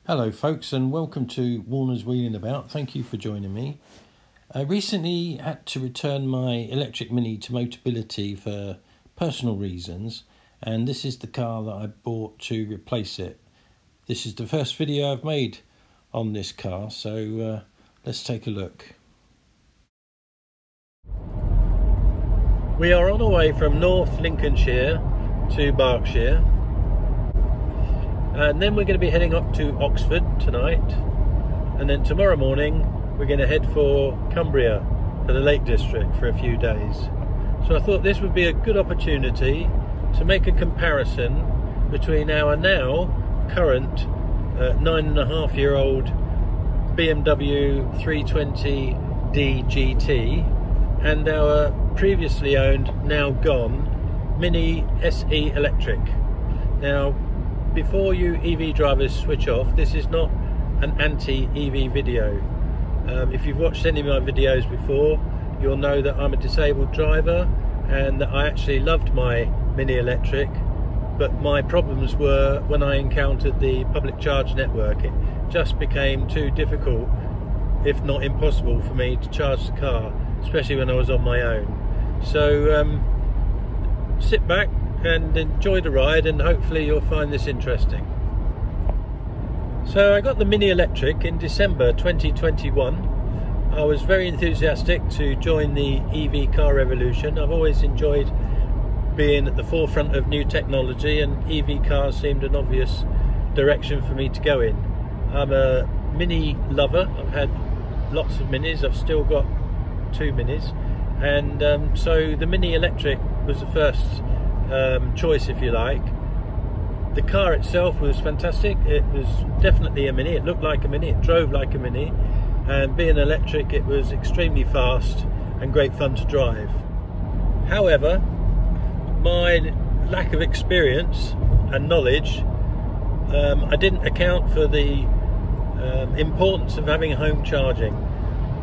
Hello folks, and welcome to Warner's Wheeling About. Thank you for joining me. I recently had to return my electric Mini to Motability for personal reasons, and this is the car that I bought to replace it. This is the first video I've made on this car, so let's take a look. We are on our way from North Lincolnshire to Berkshire. And then we're going to be heading up to Oxford tonight, and then tomorrow morning we're going to head for Cumbria, for the Lake District, for a few days. So I thought this would be a good opportunity to make a comparison between our now current 9.5-year-old BMW 320d GT and our previously owned, now gone, Mini SE Electric. Now, before you EV drivers switch off, this is not an anti-EV video. If you've watched any of my videos before, you'll know that I'm a disabled driver and that I actually loved my Mini Electric, but my problems were when I encountered the public charge network. It just became too difficult, if not impossible, for me to charge the car, especially when I was on my own. So sit back and enjoy the ride, and hopefully you'll find this interesting. So I got the Mini Electric in December 2021. I was very enthusiastic to join the EV car revolution. I've always enjoyed being at the forefront of new technology, and EV cars seemed an obvious direction for me to go in. I'm a Mini lover. I've had lots of Minis. I've still got 2 Minis, and so the Mini Electric was the first choice, if you like. The car itself was fantastic. It was definitely a Mini. It looked like a Mini, it drove like a Mini, and being electric, it was extremely fast and great fun to drive. However, my lack of experience and knowledge, I didn't account for the importance of having home charging.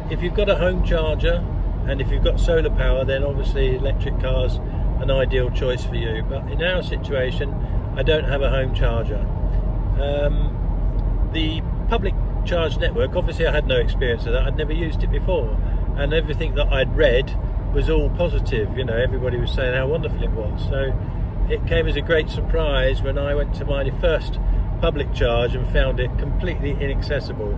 If you've got a home charger and if you've got solar power, then obviously electric cars an ideal choice for you. But in our situation, I don't have a home charger. The public charge network, obviously I had no experience of that. I'd never used it before, and everything that I'd read was all positive. You know, everybody was saying how wonderful it was. So it came as a great surprise when I went to my first public charge and found it completely inaccessible.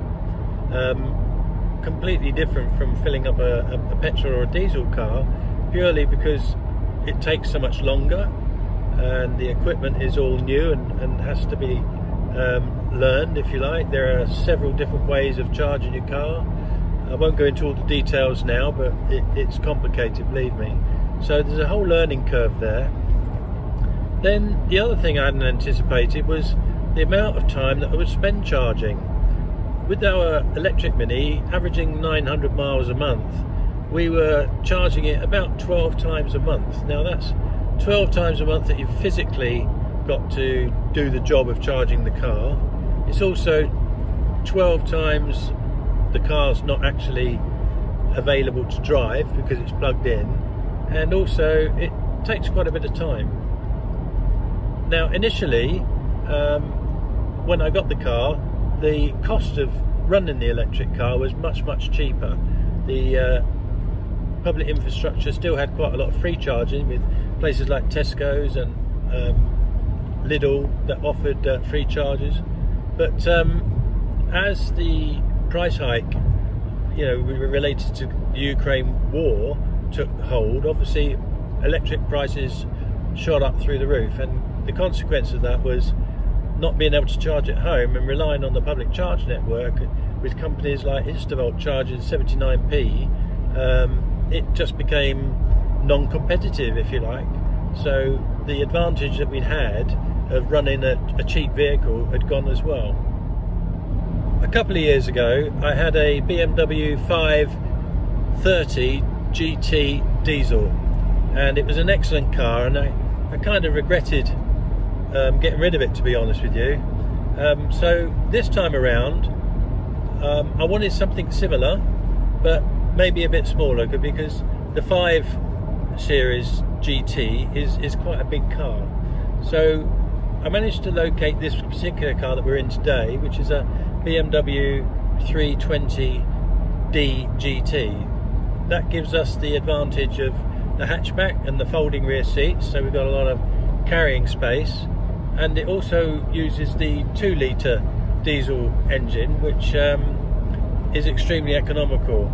Completely different from filling up a petrol or a diesel car, purely because it takes so much longer, and the equipment is all new and has to be learned, if you like. There are several different ways of charging your car. I won't go into all the details now, but it's complicated, believe me. So there's a whole learning curve there. Then the other thing I hadn't anticipated was the amount of time that I would spend charging. With our electric Mini averaging 900 miles a month, we were charging it about 12 times a month. Now that's 12 times a month that you've physically got to do the job of charging the car. It's also 12 times the car's not actually available to drive because it's plugged in, and also it takes quite a bit of time. Now initially, when I got the car, the cost of running the electric car was much cheaper. The public infrastructure still had quite a lot of free charging, with places like Tesco's and Lidl that offered free charges. But as the price hike, you know, related to the Ukraine war took hold, obviously electric prices shot up through the roof, and the consequence of that was not being able to charge at home and relying on the public charge network, with companies like Instavolt charging 79p. It just became non-competitive, if you like. So the advantage that we'd had of running a cheap vehicle had gone as well. A couple of years ago, I had a BMW 530 GT diesel, and it was an excellent car, and I kind of regretted getting rid of it, to be honest with you. So this time around, I wanted something similar, but maybe a bit smaller, because the 5 Series GT is quite a big car. So I managed to locate this particular car that we're in today, which is a BMW 320d GT. That gives us the advantage of the hatchback and the folding rear seats, so we've got a lot of carrying space, and it also uses the 2-litre diesel engine, which is extremely economical.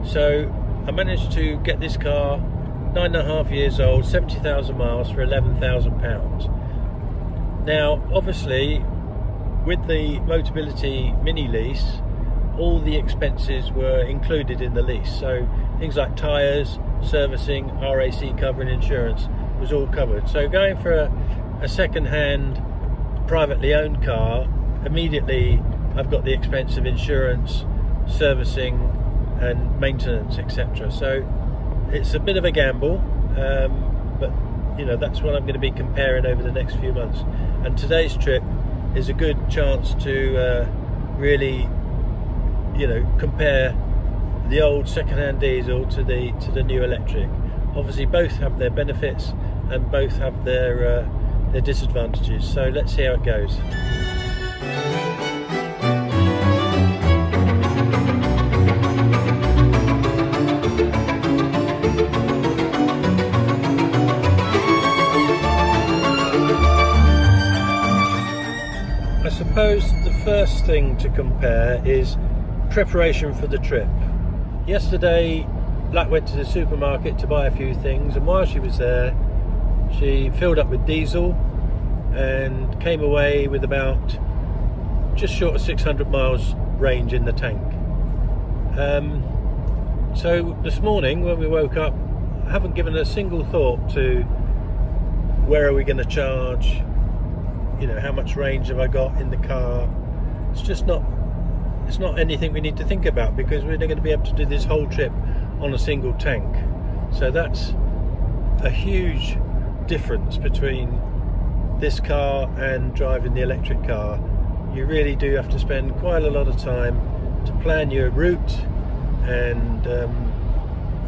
So I managed to get this car 9.5 years old, 70,000 miles for £11,000. Now obviously with the Motability mini lease, all the expenses were included in the lease, so things like tyres, servicing, RAC cover and insurance was all covered. So going for a second-hand privately owned car, immediately I've got the expense of insurance, servicing and maintenance, etc. So it's a bit of a gamble, but you know, that's what I'm going to be comparing over the next few months, and today's trip is a good chance to really, you know, compare the old second-hand diesel to the new electric. Obviously both have their benefits and both have their disadvantages, so let's see how it goes. I suppose the first thing to compare is preparation for the trip. Yesterday, Black went to the supermarket to buy a few things, and while she was there, she filled up with diesel and came away with about just short of 600 miles range in the tank. So this morning when we woke up, I haven't given a single thought to where are we going to charge, you know, how much range have I got in the car. It's not anything we need to think about, because we're going to be able to do this whole trip on a single tank. So that's a huge difference between this car and driving the electric car. You really do have to spend quite a lot of time to plan your route and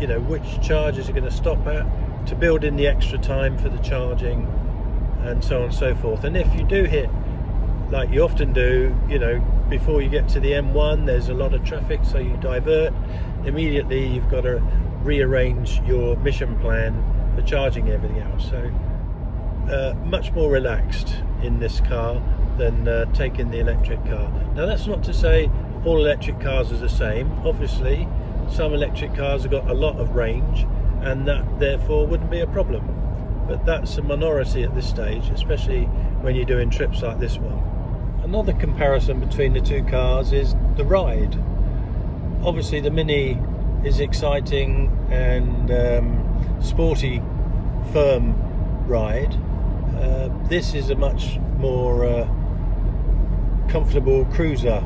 you know, which charges you're going to stop at, to build in the extra time for the charging and so on and so forth. And if you do hit, like you often do, you know, before you get to the M1 there's a lot of traffic, so you divert immediately, you've got to rearrange your mission plan for charging everything else. So much more relaxed in this car than taking the electric car. Now that's not to say all electric cars are the same. Obviously some electric cars have got a lot of range and that therefore wouldn't be a problem, but that's a minority at this stage, especially when you're doing trips like this one. Another comparison between the two cars is the ride. Obviously the Mini is exciting and sporty, firm ride. This is a much more comfortable cruiser.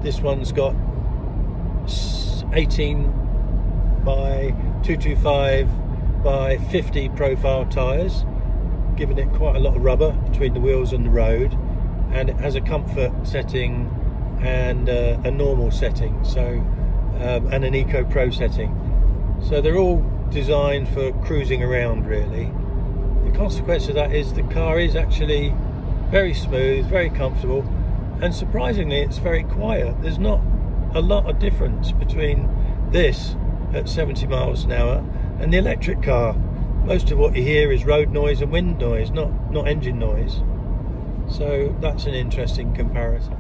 This one's got 18 by 225 by 50 profile tyres, giving it quite a lot of rubber between the wheels and the road, and it has a comfort setting and a normal setting, so and an Eco Pro setting. So they're all designed for cruising around really. The consequence of that is the car is actually very smooth, very comfortable, and surprisingly it's very quiet. There's not a lot of difference between this at 70 miles an hour and the electric car. Most of what you hear is road noise and wind noise, not engine noise. So that's an interesting comparison.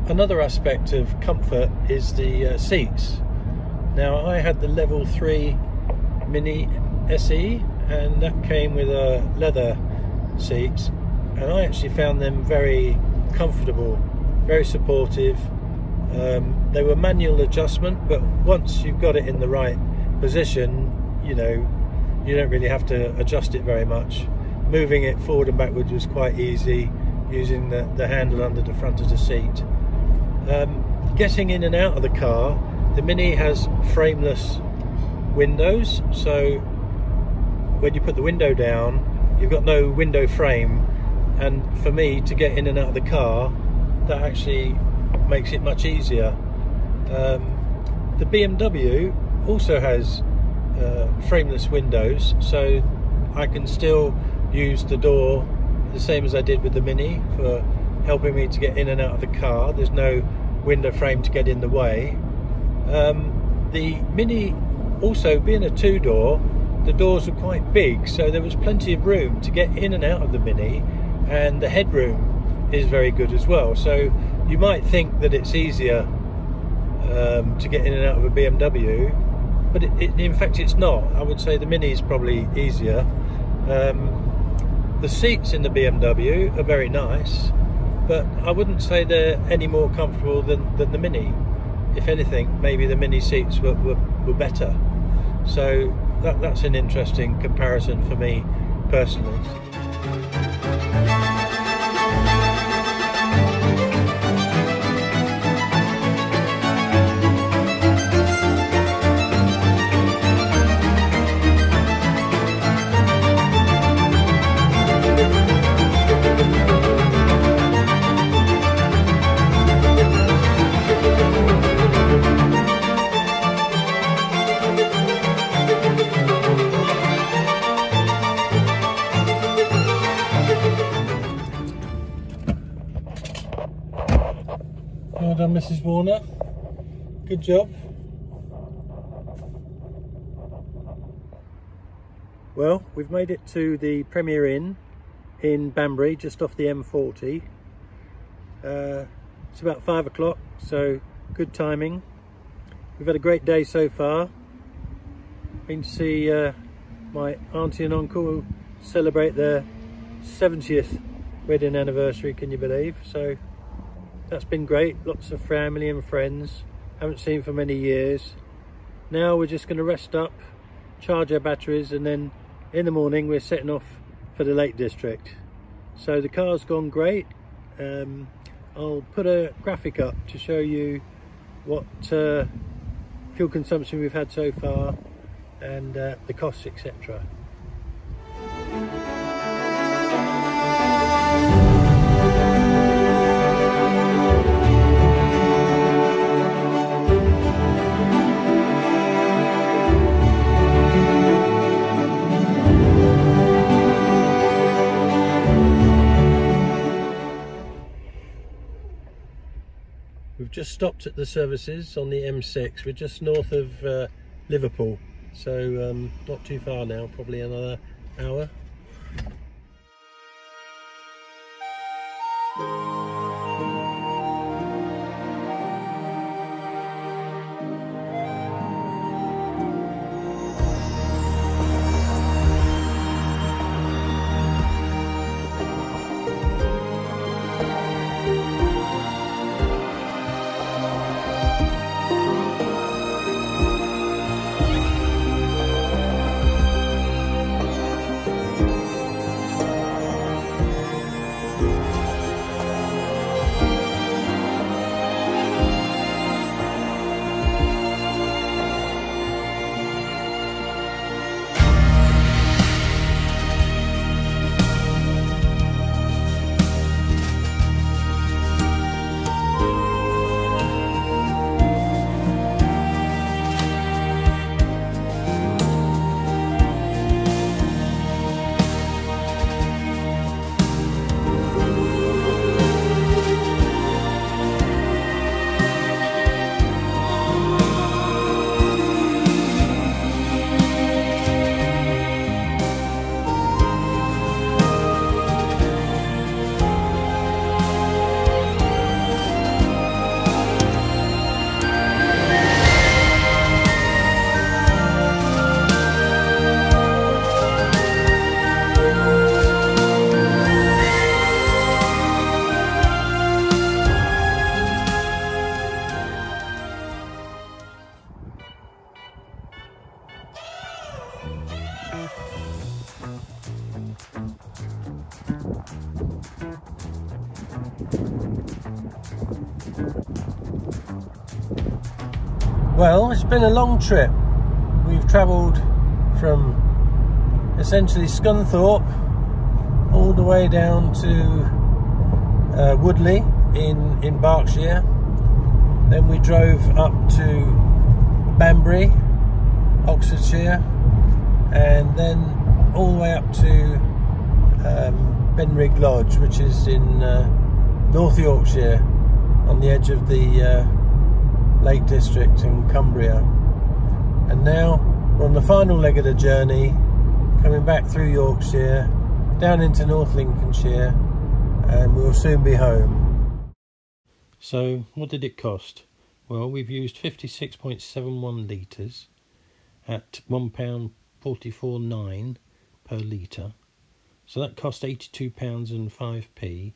Another aspect of comfort is the seats. Now I had the level 3 Mini SE, and that came with leather seats, and I actually found them very comfortable, very supportive. They were manual adjustment, but once you've got it in the right position, you know, you don't really have to adjust it very much. Moving it forward and backwards was quite easy using the handle under the front of the seat. Getting in and out of the car, the Mini has frameless windows, so when you put the window down you've got no window frame, and for me to get in and out of the car, that actually makes it much easier. The BMW also has frameless windows, so I can still use the door the same as I did with the Mini, for helping me to get in and out of the car. There's no window frame to get in the way. The Mini, also being a two-door, the doors were quite big, so there was plenty of room to get in and out of the Mini, and the headroom is very good as well. So you might think that it's easier to get in and out of a BMW, but in fact it's not. I would say the Mini is probably easier. The seats in the BMW are very nice, but I wouldn't say they're any more comfortable than the Mini. If anything, maybe the Mini seats were better. So that's an interesting comparison for me personally. Well done, Mrs. Warner. Good job. Well, we've made it to the Premier Inn in Banbury, just off the M40. It's about 5 o'clock, so good timing. We've had a great day so far. Been to see my auntie and uncle celebrate their 70th wedding anniversary, can you believe? So that's been great. Lots of family and friends, haven't seen for many years. Now we're just going to rest up, charge our batteries, and then in the morning we're setting off for the Lake District. So the car's gone great. I'll put a graphic up to show you what fuel consumption we've had so far and the costs, etc. We've just stopped at the services on the M6. We're just north of Liverpool, so not too far now, probably another hour. Well, it's been a long trip. We've travelled from essentially Scunthorpe all the way down to Woodley in Berkshire. Then we drove up to Banbury, Oxfordshire, and then all the way up to Benrig Lodge, which is in North Yorkshire, on the edge of the Lake District in Cumbria. And now we're on the final leg of the journey, coming back through Yorkshire, down into North Lincolnshire, and we'll soon be home. So what did it cost? Well, we've used 56.71 litres at £1.44.9 per litre. So that cost £82.05,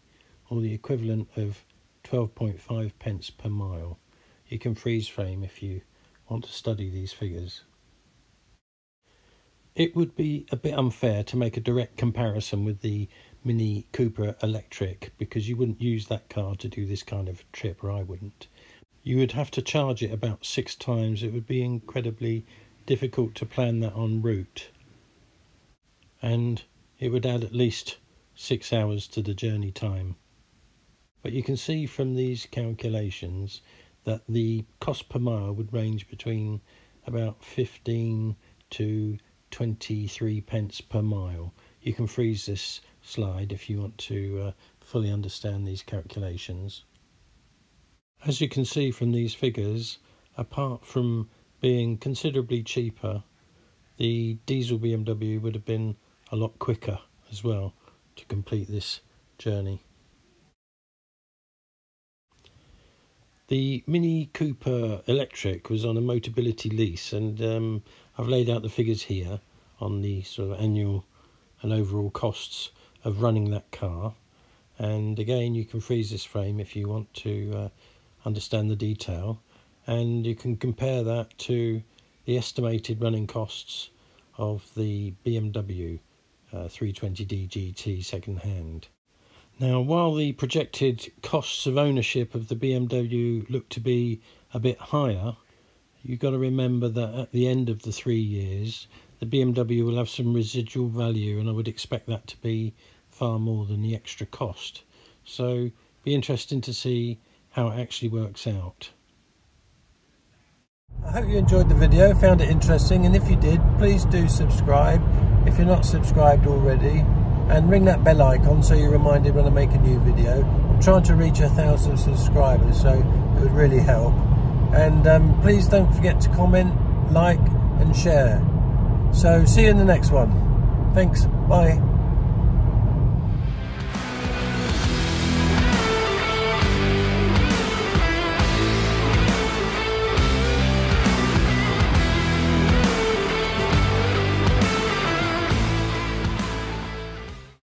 or the equivalent of 12.5 pence per mile. You can freeze frame if you want to study these figures. It would be a bit unfair to make a direct comparison with the Mini Cooper Electric, because you wouldn't use that car to do this kind of trip, or I wouldn't. You would have to charge it about 6 times. It would be incredibly difficult to plan that en route, and it would add at least 6 hours to the journey time. But you can see from these calculations that the cost per mile would range between about 15 to 23 pence per mile. You can freeze this slide if you want to fully understand these calculations. As you can see from these figures, apart from being considerably cheaper, the diesel BMW would have been a lot quicker as well to complete this journey. The Mini Cooper Electric was on a Motability lease, and I've laid out the figures here on the sort of annual and overall costs of running that car. And again, you can freeze this frame if you want to understand the detail, and you can compare that to the estimated running costs of the BMW 320d GT second hand. Now, while the projected costs of ownership of the BMW look to be a bit higher, you've got to remember that at the end of the 3 years, the BMW will have some residual value, and I would expect that to be far more than the extra cost. So, be interesting to see how it actually works out. I hope you enjoyed the video, found it interesting, and if you did, please do subscribe if you're not subscribed already, and ring that bell icon so you're reminded when I make a new video. I'm trying to reach 1,000 subscribers, so it would really help. And please don't forget to comment, like and share. So see you in the next one. Thanks, bye.